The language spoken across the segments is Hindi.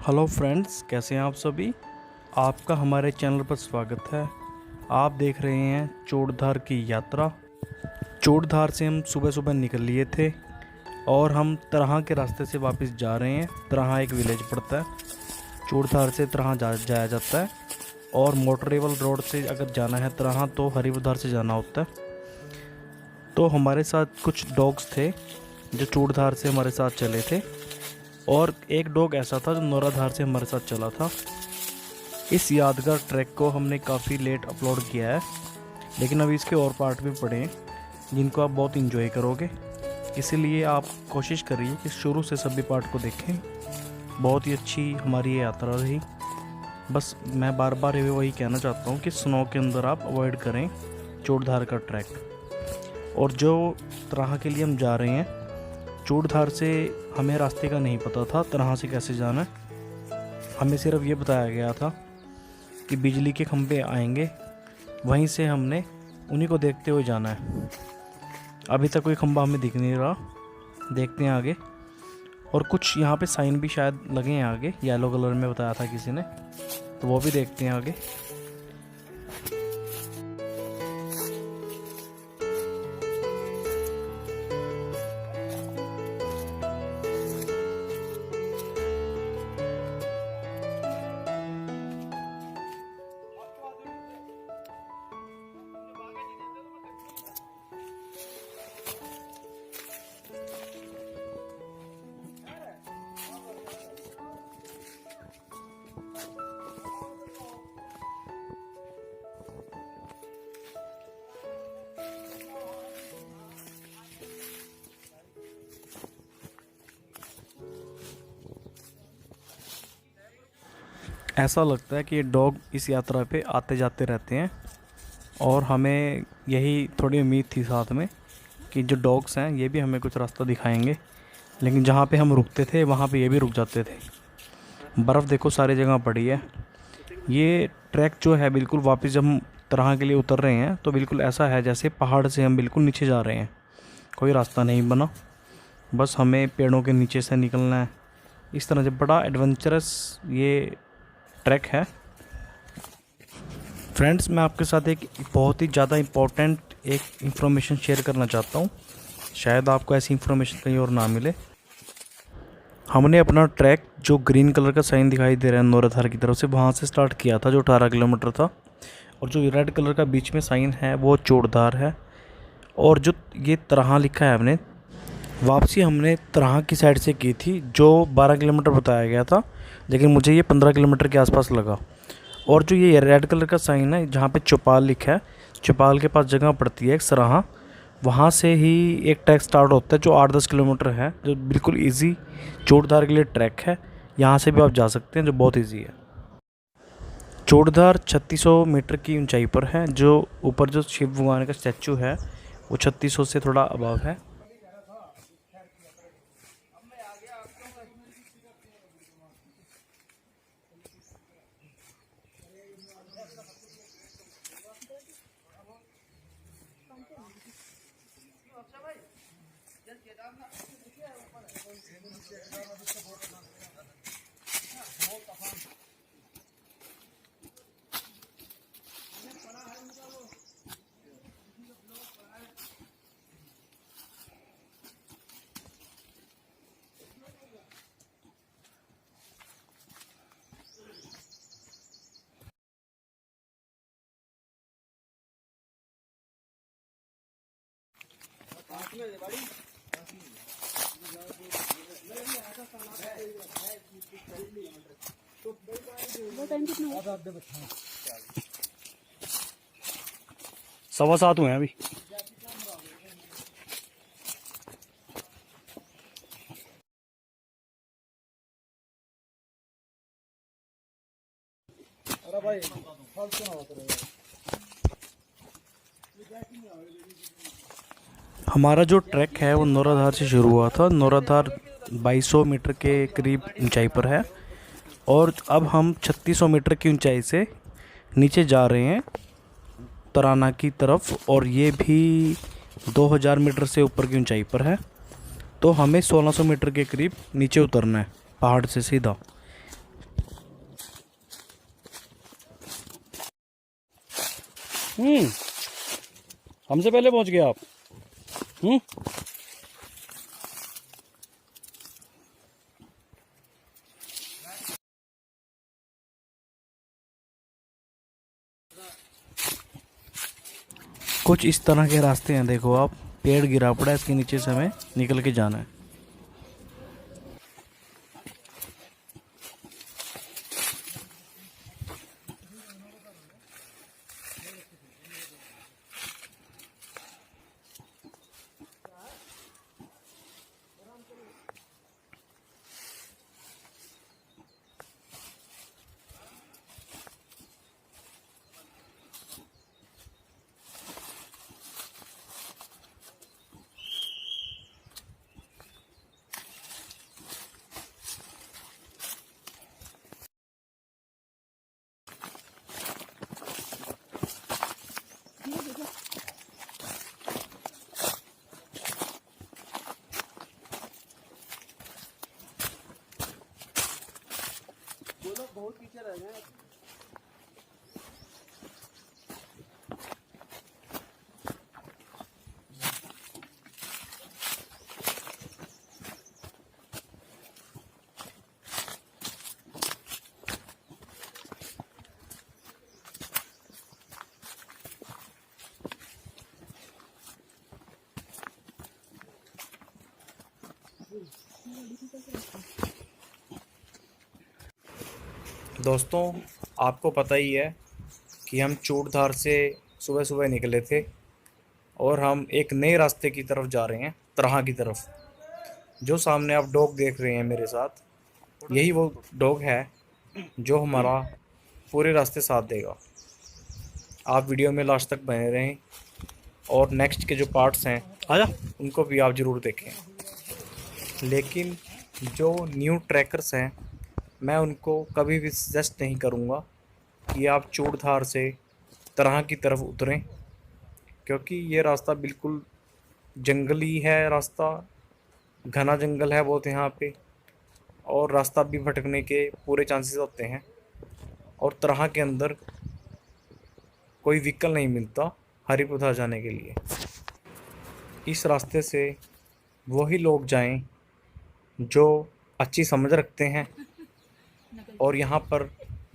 हेलो फ्रेंड्स, कैसे हैं आप सभी। आपका हमारे चैनल पर स्वागत है। आप देख रहे हैं चोड़धार की यात्रा। चोड़धार से हम सुबह सुबह निकल लिए थे और हम तरहा के रास्ते से वापस जा रहे हैं। तरहा एक विलेज पड़ता है, चोड़धार से तरहा जाया जाता है। और मोटरेबल रोड से अगर जाना है तरहा तो हरिवधार से जाना होता है। तो हमारे साथ कुछ डॉग्स थे जो चोड़धार से हमारे साथ चले थे, और एक डॉग ऐसा था जो नौराधार से हमारे साथ चला था। इस यादगार ट्रैक को हमने काफ़ी लेट अपलोड किया है, लेकिन अभी इसके और पार्ट भी पड़े हैं जिनको आप बहुत इंजॉय करोगे। इसीलिए आप कोशिश करिए कि शुरू से सभी पार्ट को देखें। बहुत ही अच्छी हमारी ये यात्रा रही। बस मैं बार बार वही कहना चाहता हूँ कि स्नो के अंदर आप अवॉइड करें चोड़धार का ट्रैक। और जो तरह के लिए हम जा रहे हैं, चोड़धार से हमें रास्ते का नहीं पता था तरह से कैसे जाना है। हमें सिर्फ ये बताया गया था कि बिजली के खंभे आएंगे, वहीं से हमने उन्हीं को देखते हुए जाना है। अभी तक कोई खंभा हमें दिख नहीं रहा, देखते हैं आगे। और कुछ यहाँ पे साइन भी शायद लगे हैं आगे, येलो कलर में बताया था किसी ने, तो वो भी देखते हैं आगे। ऐसा लगता है कि ये डॉग इस यात्रा पे आते जाते रहते हैं, और हमें यही थोड़ी उम्मीद थी साथ में कि जो डॉग्स हैं ये भी हमें कुछ रास्ता दिखाएंगे। लेकिन जहाँ पे हम रुकते थे वहाँ पे ये भी रुक जाते थे। बर्फ़ देखो सारी जगह पड़ी है। ये ट्रैक जो है बिल्कुल वापस जब हम तरह के लिए उतर रहे हैं तो बिल्कुल ऐसा है जैसे पहाड़ से हम बिल्कुल नीचे जा रहे हैं। कोई रास्ता नहीं बना, बस हमें पेड़ों के नीचे से निकलना है। इस तरह से बड़ा एडवेंचरस ये ट्रैक है। फ्रेंड्स, मैं आपके साथ एक बहुत ही ज़्यादा इम्पोर्टेंट एक इन्फॉर्मेशन शेयर करना चाहता हूँ। शायद आपको ऐसी इन्फॉर्मेशन कहीं और ना मिले। हमने अपना ट्रैक जो ग्रीन कलर का साइन दिखाई दे रहा है नौराधार की तरफ से, वहाँ से स्टार्ट किया था जो 18 किलोमीटर था। और जो रेड कलर का बीच में साइन है वो चोड़धार है। और जो ये तरह लिखा है हमने, वापसी हमने तरह की साइड से की थी जो 12 किलोमीटर बताया गया था, लेकिन मुझे ये 15 किलोमीटर के आसपास लगा। और जो ये रेड कलर का साइन है जहाँ पे चौपाल लिखा है, चौपाल के पास जगह पड़ती है एक सराहा, वहाँ से ही एक ट्रैक स्टार्ट होता है जो 8-10 किलोमीटर है, जो बिल्कुल इजी चोड़धार के लिए ट्रैक है। यहाँ से भी आप जा सकते हैं, जो बहुत इजी है। चोड़धार 3600 मीटर की ऊंचाई पर है। जो ऊपर जो शिव भगवान का स्टैचू है वो 3600 से थोड़ा अबव है। सवा सात हुए हैं अभी। हमारा जो ट्रैक है वो नौराधार से शुरू हुआ था। नौराधार 2200 मीटर के करीब ऊंचाई पर है, और अब हम 3600 मीटर की ऊंचाई से नीचे जा रहे हैं तराना की तरफ, और ये भी 2000 मीटर से ऊपर की ऊंचाई पर है। तो हमें 1600 मीटर के करीब नीचे उतरना है पहाड़ से सीधा। हमसे पहले पहुंच गए आप। कुछ इस तरह के रास्ते हैं, देखो आप, पेड़ गिरा पड़ा है, इसके नीचे से हमें निकल के जाना है। बहुत पीछे रह गए। दोस्तों, आपको पता ही है कि हम चूड़धार से सुबह सुबह निकले थे और हम एक नए रास्ते की तरफ जा रहे हैं, तरहा की तरफ। जो सामने आप डॉग देख रहे हैं मेरे साथ, यही वो डॉग है जो हमारा पूरे रास्ते साथ देगा। आप वीडियो में लास्ट तक बने रहें और नेक्स्ट के जो पार्ट्स हैं उनको भी आप ज़रूर देखें। लेकिन जो न्यू ट्रैकर्स हैं, मैं उनको कभी भी सजेस्ट नहीं करूँगा कि आप चूड़धार से तरहा की तरफ उतरें, क्योंकि ये रास्ता बिल्कुल जंगली है। रास्ता घना जंगल है बहुत यहाँ पे, और रास्ता भी भटकने के पूरे चांसेस होते हैं। और तरहा के अंदर कोई व्हीकल नहीं मिलता हरिपुरा जाने के लिए। इस रास्ते से वही लोग जाएं जो अच्छी समझ रखते हैं, और यहाँ पर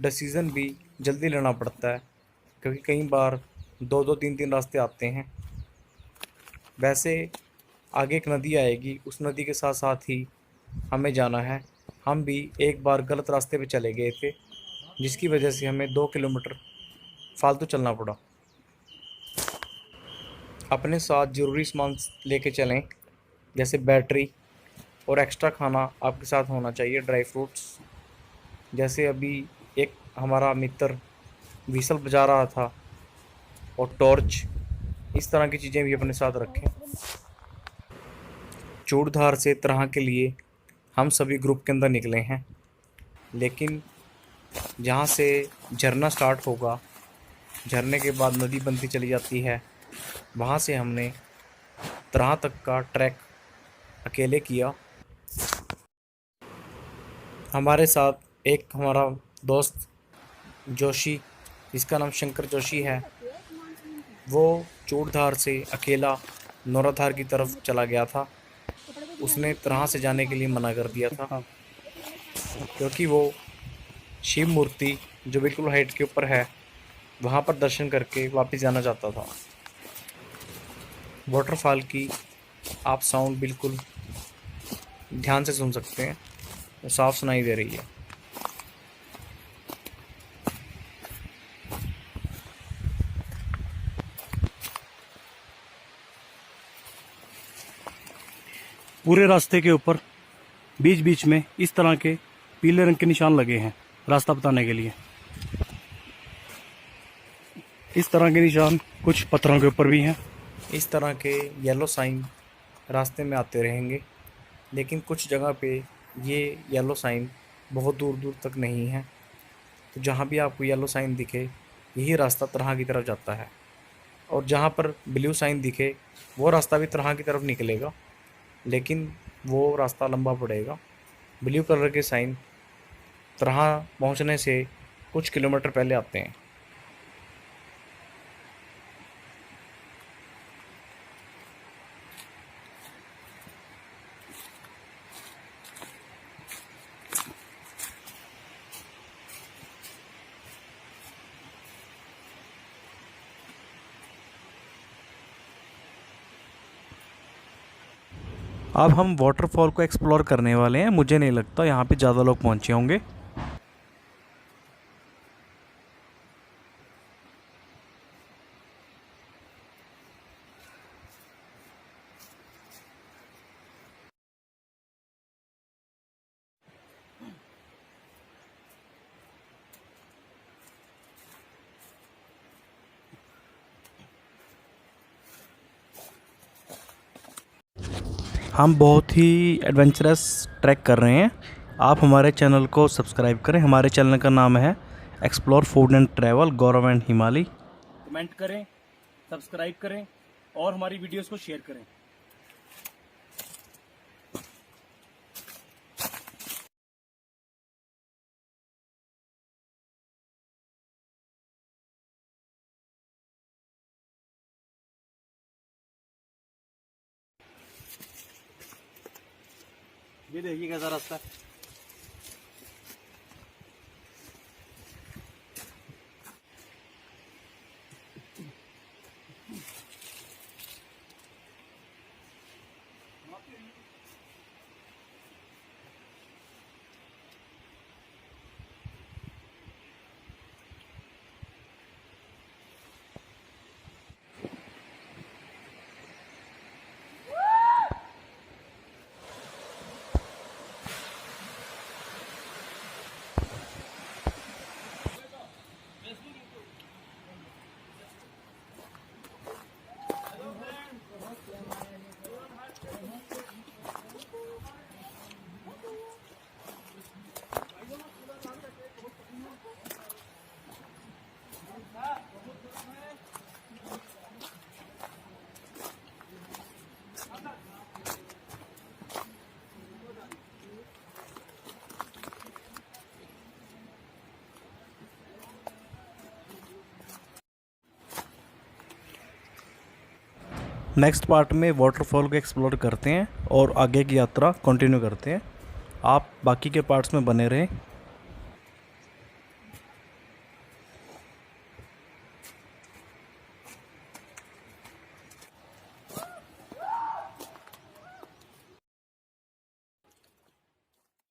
डिसीज़न भी जल्दी लेना पड़ता है, क्योंकि कई बार 2-2 3-3 रास्ते आते हैं। वैसे आगे एक नदी आएगी, उस नदी के साथ साथ ही हमें जाना है। हम भी एक बार गलत रास्ते पे चले गए थे, जिसकी वजह से हमें 2 किलोमीटर फालतू चलना पड़ा। अपने साथ ज़रूरी सामान लेके चलें, जैसे बैटरी और एक्स्ट्रा खाना आपके साथ होना चाहिए, ड्राई फ्रूट्स। जैसे अभी एक हमारा मित्र व्हीसल बजा रहा था, और टॉर्च, इस तरह की चीज़ें भी अपने साथ रखें। चूड़धार से तरहा के लिए हम सभी ग्रुप के अंदर निकले हैं, लेकिन जहाँ से झरना स्टार्ट होगा, झरने के बाद नदी बनती चली जाती है, वहाँ से हमने तरहा तक का ट्रैक अकेले किया। हमारे साथ एक हमारा दोस्त जोशी, जिसका नाम शंकर जोशी है, वो चूड़धार से अकेला नौराधार की तरफ चला गया था। उसने तरहा से जाने के लिए मना कर दिया था, क्योंकि वो शिव मूर्ति जो बिल्कुल हाइट के ऊपर है, वहाँ पर दर्शन करके वापस जाना चाहता था। वाटरफॉल की आप साउंड बिल्कुल ध्यान से सुन सकते हैं, वो साफ सुनाई दे रही है। पूरे रास्ते के ऊपर बीच बीच में इस तरह के पीले रंग के निशान लगे हैं रास्ता बताने के लिए। इस तरह के निशान कुछ पत्थरों के ऊपर भी हैं। इस तरह के येलो साइन रास्ते में आते रहेंगे, लेकिन कुछ जगह पे ये येलो साइन बहुत दूर दूर तक नहीं है। तो जहाँ भी आपको येलो साइन दिखे, यही रास्ता तरहा की तरफ जाता है। और जहाँ पर ब्लू साइन दिखे, वो रास्ता भी तरहा की तरफ निकलेगा, लेकिन वो रास्ता लंबा पड़ेगा। ब्लू कलर के साइन तरहा पहुँचने से कुछ किलोमीटर पहले आते हैं। अब हम वाटरफॉल को एक्सप्लोर करने वाले हैं। मुझे नहीं लगता यहाँ पे ज़्यादा लोग पहुँचे होंगे। हम बहुत ही एडवेंचरस ट्रैक कर रहे हैं। आप हमारे चैनल को सब्सक्राइब करें। हमारे चैनल का नाम है explore food and travel Gaurav and Himalaya. Comment करें, सब्सक्राइब करें और हमारी वीडियोस को शेयर करें। ये देखिए कैसा रास्ता है। नेक्स्ट पार्ट में वाटरफॉल को एक्सप्लोर करते हैं और आगे की यात्रा कंटिन्यू करते हैं। आप बाकी के पार्ट्स में बने रहें।